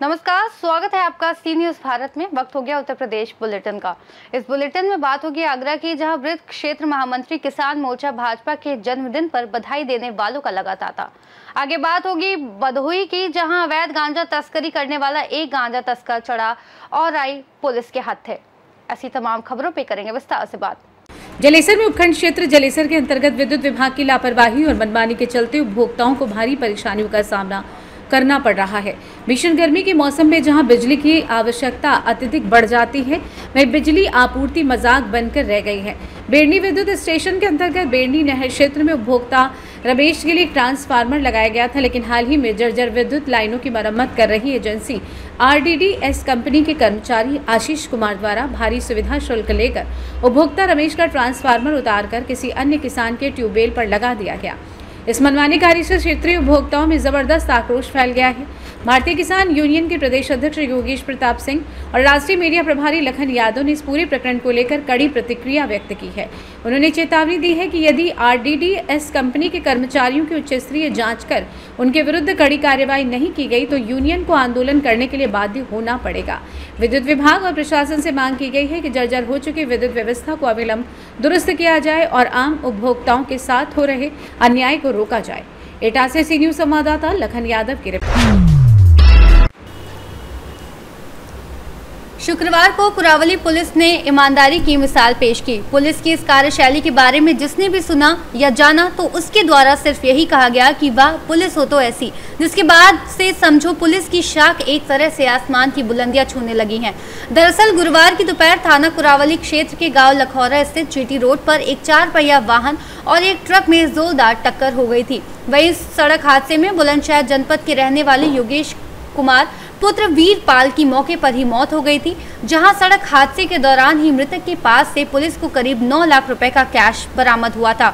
नमस्कार, स्वागत है आपका सी न्यूज भारत में। वक्त हो गया उत्तर प्रदेश बुलेटिन का। इस बुलेटिन में बात होगी आगरा की, जहां वृत्त क्षेत्र महामंत्री किसान मोर्चा भाजपा के जन्मदिन पर बधाई देने वालों का लगा तांता। आगे बात होगी भदोही की, जहां अवैध गांजा तस्करी करने वाला एक गांजा तस्कर चढ़ा और आई पुलिस के हत्थे। ऐसी तमाम खबरों पे करेंगे विस्तार से बात। जलेसर में उपखंड क्षेत्र जलेसर के अंतर्गत विद्युत विभाग की लापरवाही और मनमानी के चलते उपभोक्ताओं को भारी परेशानियों का सामना करना पड़ रहा है। भीषण गर्मी के मौसम में जहां बिजली की आवश्यकता अत्यधिक बढ़ जाती है, वहीं बिजली आपूर्ति मजाक बनकर रह गई है। बेड़नी विद्युत स्टेशन के अंतर्गत बेड़नी नहर क्षेत्र में उपभोक्ता रमेश के लिए एक ट्रांसफार्मर लगाया गया था, लेकिन हाल ही में जर्जर विद्युत लाइनों की मरम्मत कर रही एजेंसी RDDS कंपनी के कर्मचारी आशीष कुमार द्वारा भारी सुविधा शुल्क लेकर उपभोक्ता रमेश का ट्रांसफार्मर उतारकर किसी अन्य किसान के ट्यूबवेल पर लगा दिया गया। इस मनमानी कार्य से क्षेत्रीय उपभोक्ताओं में जबरदस्त आक्रोश फैल गया है। भारतीय किसान यूनियन के प्रदेश अध्यक्ष योगेश प्रताप सिंह और राष्ट्रीय मीडिया प्रभारी लखन यादव ने इस पूरे प्रकरण को लेकर कड़ी प्रतिक्रिया व्यक्त की है। उन्होंने चेतावनी दी है कि यदि RDDS कंपनी के कर्मचारियों की उच्च स्तरीय जांच कर उनके विरुद्ध कड़ी कार्रवाई नहीं की गई तो यूनियन को आंदोलन करने के लिए बाध्य होना पड़ेगा। विद्युत विभाग और प्रशासन से मांग की गई है कि जर्जर हो चुकी विद्युत व्यवस्था को अविलंब दुरुस्त किया जाए और आम उपभोक्ताओं के साथ हो रहे अन्याय को रोका जाए। एटा से सी न्यूज संवाददाता लखन यादव की रिपोर्ट। शुक्रवार को कुरावली पुलिस ने ईमानदारी की मिसाल पेश की। पुलिस की इस कार्यशैली के बारे में जिसने भी सुना या जाना तो उसके द्वारा सिर्फ यही कहा गया कि वाह पुलिस हो तो ऐसी, जिसके बाद से समझो पुलिस की शाख एक तरह से आसमान की बुलंदियां छूने लगी हैं। दरअसल गुरुवार की दोपहर थाना कुरावली क्षेत्र के गांव लखौरा स्थित GT रोड पर एक 4 पहिया वाहन और एक ट्रक में जोरदार टक्कर हो गई थी। वहीं इस सड़क हादसे में बुलंदशहर जनपद के रहने वाले योगेश कुमार पुत्र वीरपाल की मौके पर ही मौत हो गई थी, जहां सड़क हादसे के दौरान ही मृतक के पास से पुलिस को करीब 9 लाख रुपए का कैश बरामद हुआ था।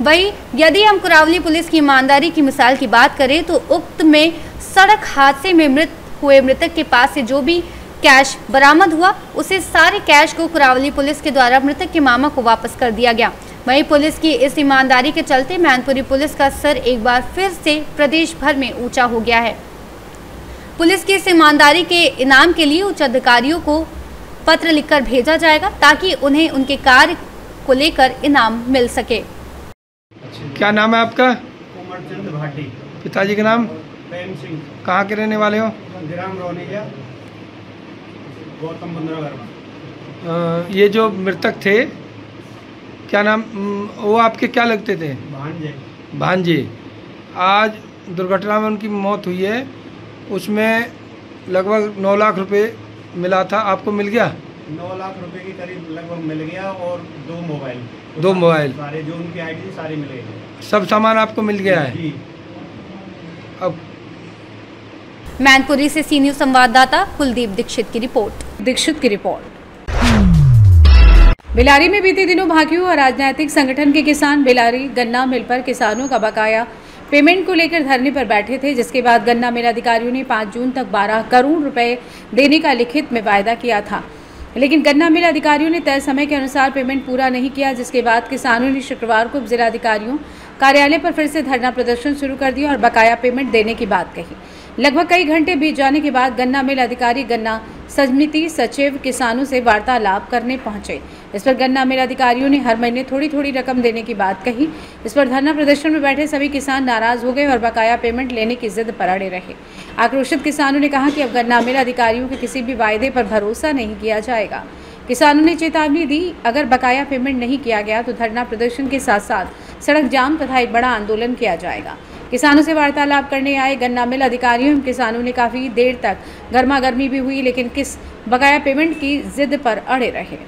वहीं यदि हम कुरावली पुलिस की ईमानदारी की मिसाल की बात करें तो उक्त में सड़क हादसे में मृतक के पास से जो भी कैश बरामद हुआ उसे सारे कैश को कुरावली पुलिस के द्वारा मृतक के मामा को वापस कर दिया गया। वहीं पुलिस की इस ईमानदारी के चलते मैनपुरी पुलिस का सर एक बार फिर से प्रदेश भर में ऊंचा हो गया है। पुलिस की इस ईमानदारी के इनाम के लिए उच्च अधिकारियों को पत्र लिखकर भेजा जाएगा ताकि उन्हें उनके कार्य को लेकर इनाम मिल सके। क्या नाम है आपका? कुमारचंद भाटी। पिताजी का नाम? प्रेम सिंह। कहाँ के रहने वाले हो? ग्राम रोनिया, गौतम बुद्ध नगर। ये जो मृतक थे क्या नाम, वो आपके क्या लगते थे? भांजे। भांजे। आज दुर्घटना में उनकी मौत हुई है, उसमें लगभग 9 लाख रुपए मिला था, आपको मिल गया? 9 लाख रुपए के करीब लगभग मिल गया और 2 मोबाइल। 2 मोबाइल सारे जो उनकी ID सारी मिल गई। सब सामान आपको मिल गया है जी। अब मैनपुरी से सी न्यूज संवाददाता कुलदीप दीक्षित की रिपोर्ट। बेलारी में बीते दिनों भाकियों और राजनीतिक संगठन के किसान बेलारी गन्ना मिल पर किसानों का बकाया पेमेंट को लेकर धरने पर बैठे थे, जिसके बाद गन्ना मिल अधिकारियों ने 5 जून तक 12 करोड़ रुपए देने का लिखित में वायदा किया था, लेकिन गन्ना मिल अधिकारियों ने तय समय के अनुसार पेमेंट पूरा नहीं किया, जिसके बाद किसानों ने शुक्रवार को जिलाधिकारियों कार्यालय पर फिर से धरना प्रदर्शन शुरू कर दिया और बकाया पेमेंट देने की बात कही। लगभग कई घंटे बीत जाने के बाद गन्ना मिल अधिकारी गन्ना समिति सचिव किसानों से वार्तालाप करने पहुंचे। इस पर गन्ना मिल अधिकारियों ने हर महीने थोड़ी थोड़ी रकम देने की बात कही। इस पर धरना प्रदर्शन में बैठे सभी किसान नाराज हो गए और बकाया पेमेंट लेने की जिद पर अड़े रहे। आक्रोशित किसानों ने कहा कि अब गन्ना मिल अधिकारियों के किसी भी वायदे पर भरोसा नहीं किया जाएगा। किसानों ने चेतावनी दी, अगर बकाया पेमेंट नहीं किया गया तो धरना प्रदर्शन के साथ साथ सड़क जाम तथा एक बड़ा आंदोलन किया जाएगा। किसानों से वार्तालाप करने आए गन्ना मिल अधिकारियों एवं किसानों ने काफी देर तक गर्मागर्मी भी हुई, लेकिन किस बकाया पेमेंट की जिद पर अड़े रहे।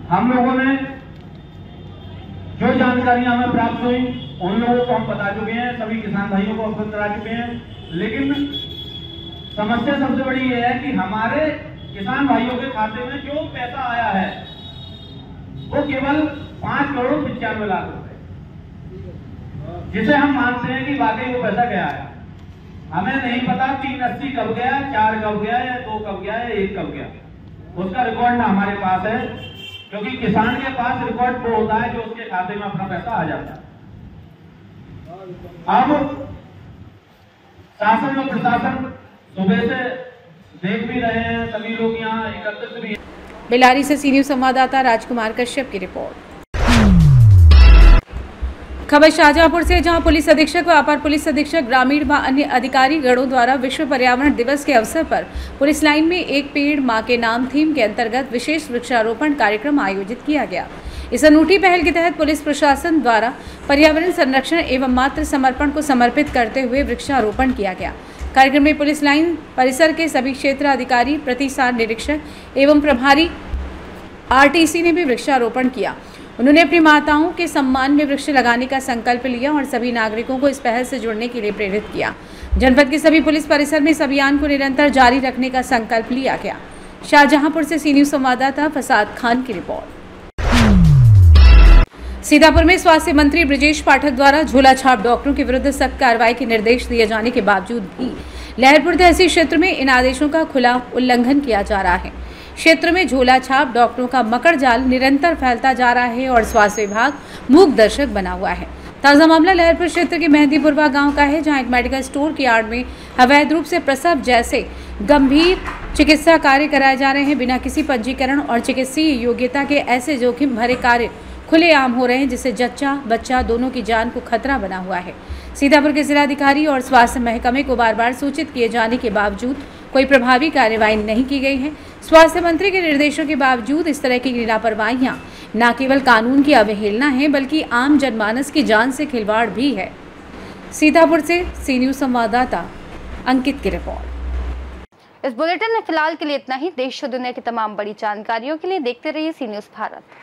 हम लोगों ने जो जानकारियां हमें प्राप्त हुई उन लोगों को हम बता चुके हैं, सभी किसान भाइयों को अवगत करा चुके हैं, लेकिन समस्या सबसे बड़ी ये है कि हमारे किसान भाइयों के खाते में जो पैसा आया है वो केवल 5 करोड़ 95 लाख रुपए, जिसे हम मानते हैं कि वाकई वो पैसा गया है। हमें नहीं पता 380 कब गया, 4 कब गया, या 2 कब गया, या 1 कब गया, उसका रिकॉर्ड ना हमारे पास है, क्योंकि किसान के पास रिकॉर्ड वो होता है जो उसके खाते में अपना पैसा आ जाता है। अब शासन और प्रशासन सुबह से देख भी रहे हैं, सभी लोग यहाँ एकत्रित भी हैं। बेलारी से सी न्यूज़ संवाददाता राजकुमार कश्यप की रिपोर्ट। खबर शाहजहांपुर से, जहां पुलिस अधीक्षक व अपर पुलिस अधीक्षक ग्रामीण व अन्य अधिकारी गणों द्वारा विश्व पर्यावरण दिवस के अवसर पर पुलिस लाइन में एक पेड़ मां के नाम थीम के अंतर्गत विशेष वृक्षारोपण कार्यक्रम आयोजित किया गया। इस अनूठी पहल के तहत पुलिस प्रशासन द्वारा पर्यावरण संरक्षण एवं मातृ समर्पण को समर्पित करते हुए वृक्षारोपण किया गया। कार्यक्रम में पुलिस लाइन परिसर के सभी क्षेत्र अधिकारी, प्रतिसार निरीक्षक एवं प्रभारी आरटीसी ने भी वृक्षारोपण किया। उन्होंने अपनी माताओं के सम्मान में वृक्ष लगाने का संकल्प लिया और सभी नागरिकों को इस पहल से जुड़ने के लिए प्रेरित किया। जनपद के सभी पुलिस परिसर में इस अभियान को निरंतर जारी रखने का संकल्प लिया गया। शाहजहांपुर से सी न्यूज़ संवाददाता फसाद खान की रिपोर्ट। सीतापुर में स्वास्थ्य मंत्री ब्रजेश पाठक द्वारा झोला छाप डॉक्टरों के विरुद्ध सख्त कार्रवाई के निर्देश दिए जाने के बावजूद भी लहरपुर तहसील क्षेत्र में इन आदेशों का खुला उल्लंघन किया जा रहा है। क्षेत्र में झोला छाप डॉक्टरों का मकर जाल निरंतर फैलता जा रहा है और स्वास्थ्य विभाग मूक दर्शक बना हुआ है। ताज़ा मामला लहरपुर क्षेत्र के मेहंदीपुरवा गांव का है, जहां एक मेडिकल स्टोर की आड़ में अवैध रूप से प्रसव जैसे गंभीर चिकित्सा कार्य कराए जा रहे हैं। बिना किसी पंजीकरण और चिकित्सीय योग्यता के ऐसे जोखिम भरे कार्य खुलेआम हो रहे हैं, जिससे जच्चा बच्चा दोनों की जान को खतरा बना हुआ है। सीतापुर के जिलाधिकारी और स्वास्थ्य महकमे को बार बार सूचित किए जाने के बावजूद कोई प्रभावी कार्रवाई नहीं की गई है। स्वास्थ्य मंत्री के निर्देशों के बावजूद इस तरह की लापरवाहियां न केवल कानून की अवहेलना है, बल्कि आम जनमानस की जान से खिलवाड़ भी है। सीतापुर से सी न्यूज़ संवाददाता अंकित की रिपोर्ट। इस बुलेटिन में फिलहाल के लिए इतना ही। देश और दुनिया की तमाम बड़ी जानकारियों के लिए देखते रहिए सी न्यूज़ भारत।